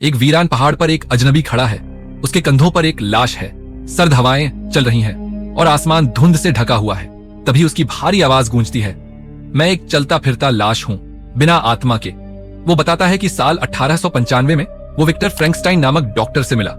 एक वीरान पहाड़ पर एक अजनबी खड़ा है। उसके कंधों पर एक लाश है। सर्द हवाएं चल रही हैं और आसमान धुंध से ढका हुआ है। तभी उसकी भारी आवाज गूंजती है, मैं एक चलता फिरता लाश हूं, बिना आत्मा के। वो बताता है कि साल 1895 में वो विक्टर फ्रैंकस्टाइन नामक डॉक्टर से मिला।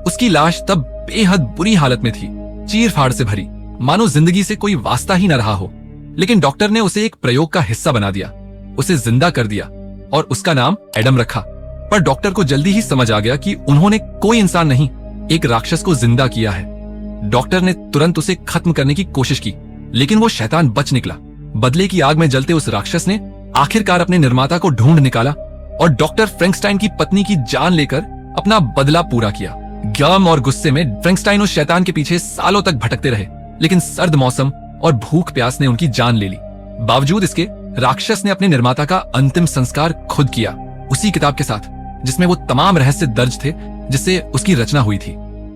उसकी लाश तब बेहद बुरी हालत में थी, चीर फाड़ से भरी, मानो जिंदगी से कोई वास्ता ही न रहा हो। लेकिन डॉक्टर ने उसे एक प्रयोग का हिस्सा बना दिया, उसे जिंदा कर दिया और उसका नाम एडम रखा। पर डॉक्टर को जल्दी ही समझ आ गया कि उन्होंने कोई इंसान नहीं, एक राक्षस को जिंदा किया है। डॉक्टर ने तुरंत उसे खत्म करने की कोशिश की, लेकिन वो शैतान बच निकला। बदले की आग में जलते उस राक्षस ने आखिरकार अपने निर्माता को ढूंढ निकाला और डॉक्टर फ्रैंकस्टाइन की पत्नी की जान लेकर अपना बदला पूरा किया। गम और गुस्से में फ्रैंकस्टाइन उस शैतान के पीछे सालों तक भटकते रहे, लेकिन सर्द मौसम और भूख प्यास ने उनकी जान ले ली। बावजूद इसके राक्षस ने अपने निर्माता का अंतिम संस्कार खुद किया, उसी किताब के साथ जिसमें वो तमाम रहस्य दर्ज थे जिससे उसकी रचना हुई थी।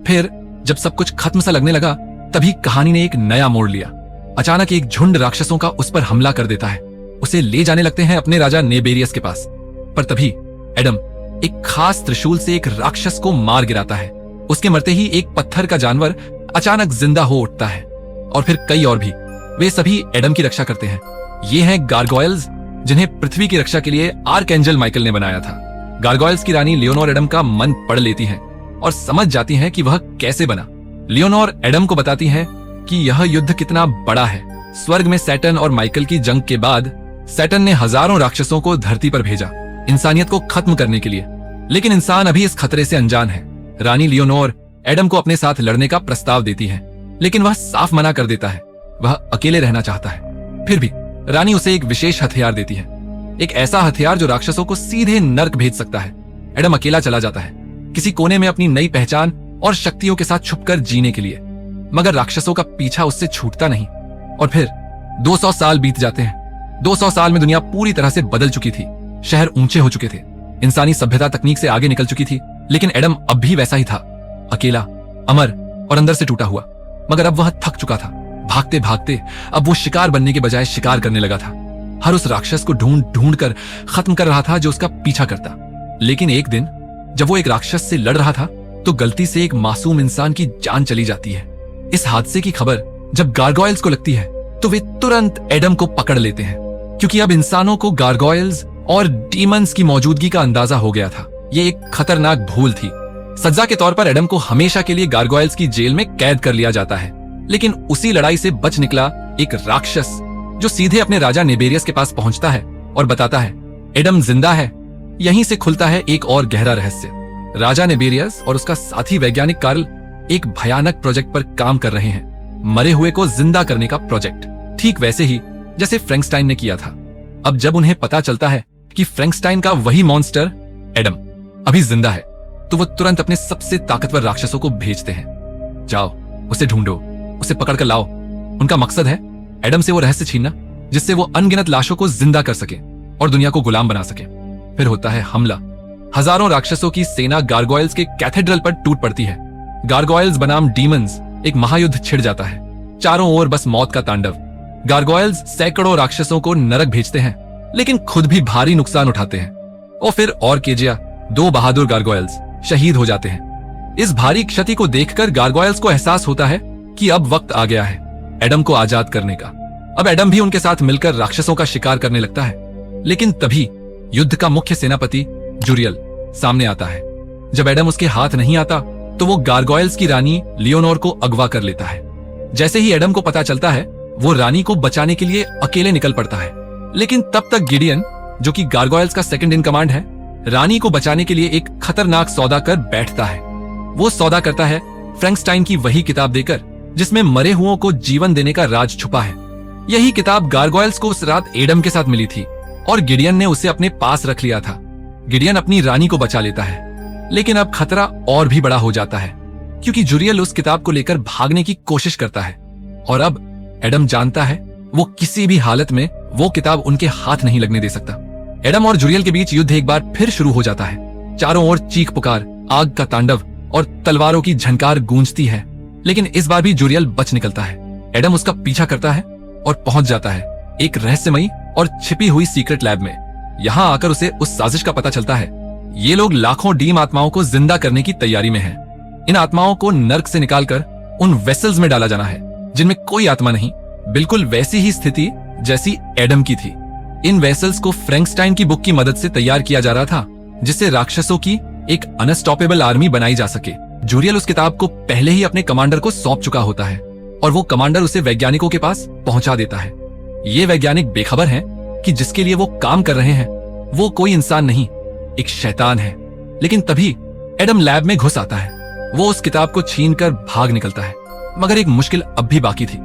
फिर जब सब कुछ खत्म सा लगने लगा, तभी कहानी ने एक नया मोड़ लिया। अचानक एक झुंड राक्षसों का उस पर हमला कर देता है। उसे ले जाने लगते हैं अपने राजा नेबेरियस के पास। पर तभी एडम एक खास त्रिशूल से एक राक्षस को मार गिराता है। उसके मरते ही एक पत्थर का जानवर अचानक जिंदा हो उठता है और फिर कई और भी। वे सभी एडम की रक्षा करते हैं। ये हैं गारगोयल्स, जिन्हें पृथ्वी की रक्षा के लिए आर्कएंजल माइकल ने बनाया था। गारगोयल्स की रानी लियोनोर एडम का मन पढ़ लेती हैं और समझ जाती हैं कि वह कैसे बना। लियोनोर एडम को बताती है कि यह युद्ध कितना बड़ा है। स्वर्ग में सैटर्न और माइकल की जंग के बाद सैटर्न ने हजारों राक्षसों को धरती पर भेजा, इंसानियत को खत्म करने के लिए। लेकिन इंसान अभी इस खतरे से अनजान है। रानी लियोनोर एडम को अपने साथ लड़ने का प्रस्ताव देती है, लेकिन वह साफ मना कर देता है। वह अकेले रहना चाहता है। फिर भी रानी उसे एक विशेष हथियार देती है, एक ऐसा हथियार जो राक्षसों को सीधे नर्क भेज सकता है। एडम अकेला चला जाता है, किसी कोने में अपनी नई पहचान और शक्तियों के साथ छुपकर जीने के लिए। मगर राक्षसों का पीछा उससे छूटता नहीं। और फिर 200 साल बीत जाते हैं। 200 साल में दुनिया पूरी तरह से बदल चुकी थी। शहर ऊंचे हो चुके थे, इंसानी सभ्यता तकनीक से आगे निकल चुकी थी। लेकिन एडम अब भी वैसा ही था, अकेला, अमर और अंदर से टूटा हुआ। मगर अब वह थक चुका था। भागते भागते अब वो शिकार बनने के बजाय शिकार करने लगा था। हर उस राक्षस को ढूंढ ढूंढ कर खत्म कर रहा था जो उसका पीछा करता। लेकिन एक दिन जब वो एक राक्षस से लड़ रहा था, तो गलती से एक मासूम इंसान की जान चली जाती है। इस हादसे की खबर जब गारगोयल्स को लगती है, तो वे तुरंत एडम को पकड़ लेते हैं, क्योंकि अब इंसानों को गारगोयल्स और डीमंस की मौजूदगी का अंदाजा हो गया था। ये एक खतरनाक भूल थी। सजा के तौर पर एडम को हमेशा के लिए गारगोयल्स की जेल में कैद कर लिया जाता है। लेकिन उसी लड़ाई से बच निकला एक राक्षस, जो सीधे अपने राजा नेबेरियस के पास पहुंचता है और बताता है एडम जिंदा है। यहीं से खुलता है एक और गहरा रहस्य। राजा नेबेरियस और उसका साथी वैज्ञानिक कार्ल एक भयानक प्रोजेक्ट पर काम कर रहे हैं, मरे हुए को जिंदा करने का प्रोजेक्ट, ठीक वैसे ही जैसे फ्रैंकस्टाइन ने किया था। अब जब उन्हें पता चलता है कि फ्रैंकस्टाइन का वही मॉन्स्टर एडम अभी जिंदा है, तो वो तुरंत अपने सबसे ताकतवर राक्षसों को भेजते हैं। जाओ, उसे ढूंढो, उसे पकड़ कर लाओ। उनका मकसद है एडम से वो रहस्य छीनना जिससे वो अनगिनत लाशों को जिंदा कर सके और दुनिया को गुलाम बना सके। फिर होता है हमला। हजारों राक्षसों की सेना गारगोयल्स के कैथेड्रल पर टूट पड़ती है। गारगोयल्स बनाम डीमंस एक महायुद्ध छिड़ जाता है। चारों ओर बस मौत का तांडव। गारगोयल्स सैकड़ों राक्षसों को नरक भेजते हैं, लेकिन खुद भी भारी नुकसान उठाते हैं। और फिर और केजिया, 2 बहादुर गारगोयल्स शहीद हो जाते हैं। इस भारी क्षति को देखकर गारगोयल्स को एहसास होता है कि अब वक्त आ गया है एडम को आजाद करने का। अब एडम भी उनके साथ मिलकर राक्षसों का शिकार करने लगता है। लेकिन तभी युद्ध का मुख्य सेनापति जुरियल सामने आता है। जब एडम उसके हाथ नहीं आता, तो वो गारगोयल्स की रानी लियोनोर को अगवा कर लेता है। जैसे ही एडम को पता चलता है, वो रानी को बचाने के लिए अकेले निकल पड़ता है। लेकिन तब तक गिडियन, जो कि गारगोयल्स का सेकंड इन कमांड है, रानी को बचाने के लिए एक खतरनाक सौदा कर बैठता है। वो सौदा करता है फ्रैंकस्टाइन की वही किताब देकर जिसमें मरे हुओं को जीवन देने का राज छुपा है। यही किताब गारगोयल्स को उस रात एडम के साथ मिली थी और गिडियन ने उसे अपने पास रख लिया था। गिडियन अपनी रानी को बचा लेता है, लेकिन अब खतरा और भी बड़ा हो जाता है, क्योंकि जुरियल उस किताब को लेकर भागने की कोशिश करता है। और अब एडम जानता है वो किसी भी हालत में वो किताब उनके हाथ नहीं लगने दे सकता। एडम और जुरियल के बीच युद्ध एक बार फिर शुरू हो जाता है। चारों ओर चीख पुकार, आग का तांडव और तलवारों की झनकार गूंजती है। लेकिन इस बार भी जुरियल बच निकलता है। एडम उसका पीछा करता है और पहुंच जाता है एक रहस्यमयी और छिपी हुई सीक्रेट लैब में। यहाँ आकर उसे उस साजिश का पता चलता है। ये लोग लाखों डीम आत्माओं को जिंदा करने की तैयारी में हैं। इन आत्माओं को नर्क से निकालकर उन वेसल्स में डाला जाना है जिनमें कोई आत्मा नहीं, बिल्कुल वैसी ही स्थिति जैसी एडम की थी। इन वेसल्स को फ्रैंकस्टाइन की बुक की मदद से तैयार किया जा रहा था, जिससे राक्षसों की एक अनस्टॉपेबल आर्मी बनाई जा सके। जूरियल उस किताब को पहले ही अपने कमांडर को सौंप चुका होता है और वो कमांडर उसे वैज्ञानिकों के पास पहुंचा देता है। ये वैज्ञानिक बेखबर हैं कि जिसके लिए वो काम कर रहे हैं वो कोई इंसान नहीं, एक शैतान है। लेकिन तभी एडम लैब में घुस आता है। वो उस किताब को छीनकर भाग निकलता है, मगर एक मुश्किल अब भी बाकी थी।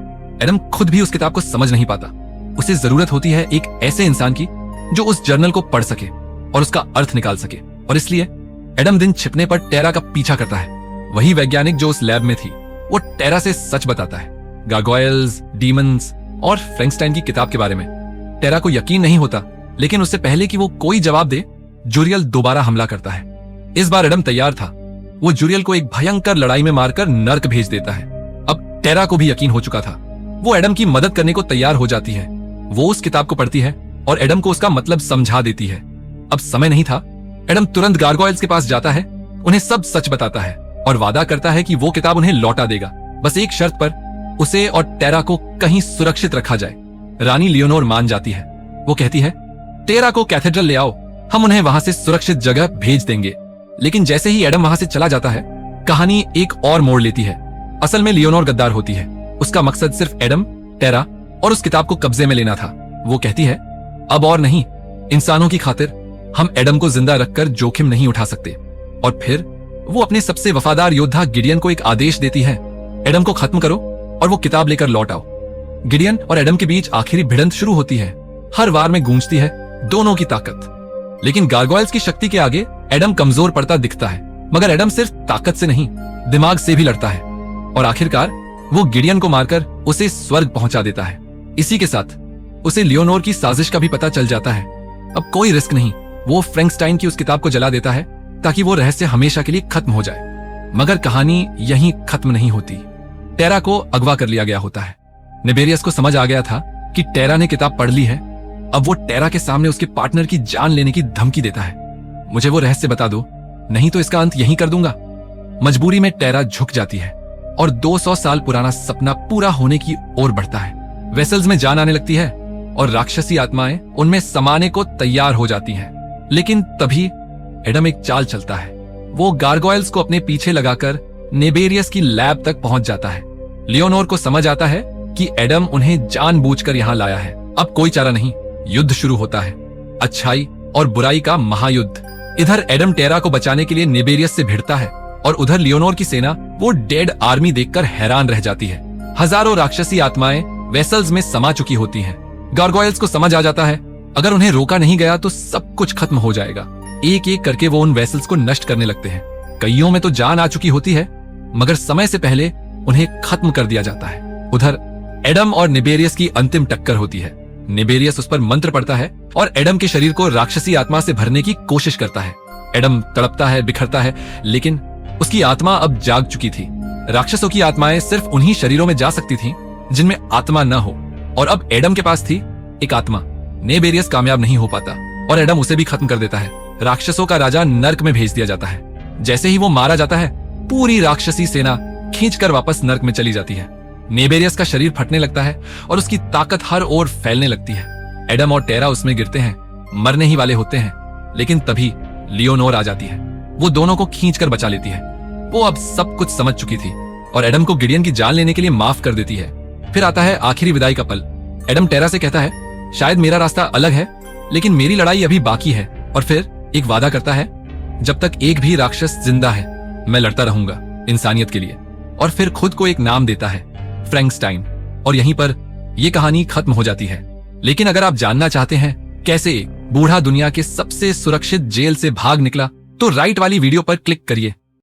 एडम खुद भी उस किताब को समझ नहीं पाता। उसे जरूरत होती है एक ऐसे इंसान की जो उस जर्नल को पढ़ सके और उसका अर्थ निकाल सके, और इसलिए एडम दिन छिपने पर टेरा का पीछा करता है। वही वैज्ञानिक जो उस लैब में थी, वो टेरा से सच बताता है, गारगोयल्स, डीमंस और फ्रैंकस्टाइन की किताब के बारे में। टेरा को यकीन नहीं होता, लेकिन उससे पहले कि वो कोई जवाब दे, जूरियल दोबारा हमला करता है। इस बार एडम तैयार था। वो जूरियल को एक भयंकर लड़ाई में मारकर नर्क भेज देता है। अब टेरा को भी यकीन हो चुका था। वो एडम की मदद करने को तैयार हो जाती है। वो उस किताब को पढ़ती है और एडम को उसका मतलब समझा देती है। अब समय नहीं था। एडम तुरंत गारगोयल्स के पास जाता है, उन्हें सब सच बताता है और वादा करता है कि वो किताब उन्हें लौटा देगा, बस एक शर्त पर, उसे और टेरा को कहीं सुरक्षित रखा जाए। रानी लियोनोर मान जाती है। वो कहती है, टेरा को कैथेड्रल ले आओ, हम उन्हें वहां से सुरक्षित जगह भेज देंगे। लेकिन जैसे ही एडम वहां से चला जाता है, कहानी एक और मोड़ लेती है। असल में लियोनोर गद्दार होती है। उसका मकसद सिर्फ एडम, टेरा और उस किताब को कब्जे में लेना था। वो कहती है, अब और नहीं, इंसानों की खातिर हम एडम को जिंदा रखकर जोखिम नहीं उठा सकते। और फिर वो अपने सबसे वफादार योद्धा गिडियन को एक आदेश देती है, एडम को खत्म करो और वो किताब लेकर लौट आओ। गिडियन और एडम के बीच आखिरी भिड़ंत शुरू होती है। हर वार में गूंजती है दोनों की ताकत। लेकिन गारगोयल्स की शक्ति के आगे एडम कमजोर पड़ता दिखता है, मगर एडम सिर्फ ताकत से नहीं, दिमाग से भी लड़ता है और आखिरकार वो गिडियन को मारकर उसे स्वर्ग पहुंचा देता है। इसी के साथ उसे लियोनोर की साजिश का भी पता चल जाता है। अब कोई रिस्क नहीं, वो फ्रैंकस्टाइन की उस किताब को जला देता है ताकि वो रहस्य हमेशा के लिए खत्म हो जाए। मगर कहानी यहीं खत्म नहीं होती। टेरा को अगवा कर लिया गया होता है। निबेरियस को समझ आ गया था कि टेरा ने किताब पढ़ ली है। अब वो टेरा के सामने उसके पार्टनर की जान लेने की धमकी देता है, मुझे वो रहस्य बता दो, नहीं तो इसका अंत यहीं कर दूंगा। मजबूरी में टेरा झुक जाती है और 200 साल पुराना सपना पूरा होने की ओर बढ़ता है। वेसल्स में जान आने लगती है और राक्षसी आत्माएं उनमें समाने को तैयार हो जाती हैं। लेकिन तभी एडम एक चाल चलता है। वो गारगोयल्स को अपने पीछे लगाकर निबेरियस की लैब तक पहुंच जाता है। लियोनोर को समझ आता है कि एडम उन्हें जानबूझकर यहां लाया है। अब कोई चारा नहीं, युद्ध शुरू होता है, अच्छाई और बुराई का महायुद्ध। इधर एडम टेरा को बचाने के लिए निबेरियस से भिड़ता है और उधर लियोनोर की सेना वो डेड आर्मी देखकर हैरान रह जाती है। हजारों राक्षसी आत्माएं वेसल्स में समा चुकी होती हैं। गारगोयल्स को समझ आ जाता है, अगर उन्हें रोका नहीं गया तो सब कुछ खत्म हो जाएगा। एक एक करके वो उन वेसल्स को नष्ट करने लगते हैं। कईयों में तो जान आ चुकी होती है, मगर समय से पहले उन्हें खत्म कर दिया जाता है। उधर एडम और निबेरियस की अंतिम टक्कर होती है। निबेरियस उस पर मंत्र पढ़ता है और एडम के शरीर को राक्षसी आत्मा से भरने की कोशिश करता है। एडम तड़पता है, बिखरता है, लेकिन उसकी आत्मा अब जाग चुकी थी। राक्षसों की आत्माएं सिर्फ उन्हीं शरीरों में जा सकती थीं जिनमें आत्मा न हो, और अब एडम के पास थी एक आत्मा। निबेरियस कामयाब नहीं हो पाता और एडम उसे भी खत्म कर देता है। राक्षसों का राजा नर्क में भेज दिया जाता है। जैसे ही वो मारा जाता है, पूरी राक्षसी सेना खींचकर वापस नर्क में चली जाती है। निबेरियस का शरीर फटने लगता है और उसकी ताकत हर ओर फैलने लगती है। एडम और टेरा उसमें गिरते हैं, मरने ही वाले होते हैं, लेकिन तभी लियोनोर आ जाती है। वो दोनों को खींचकर बचा लेती है। वो अब सब कुछ समझ चुकी थी और एडम को गिडियन की जान लेने के लिए माफ कर देती है। फिर आता है आखिरी विदाई का पल। एडम टेरा से कहता है, शायद मेरा रास्ता अलग है, लेकिन मेरी लड़ाई अभी बाकी है। और फिर एक वादा करता है, जब तक एक भी राक्षस जिंदा है मैं लड़ता रहूंगा इंसानियत के लिए। और फिर खुद को एक नाम देता है, फ्रैंकस्टाइन। और यहीं पर यह कहानी खत्म हो जाती है। लेकिन अगर आप जानना चाहते हैं कैसे एक बूढ़ा दुनिया के सबसे सुरक्षित जेल से भाग निकला, तो राइट वाली वीडियो पर क्लिक करिए।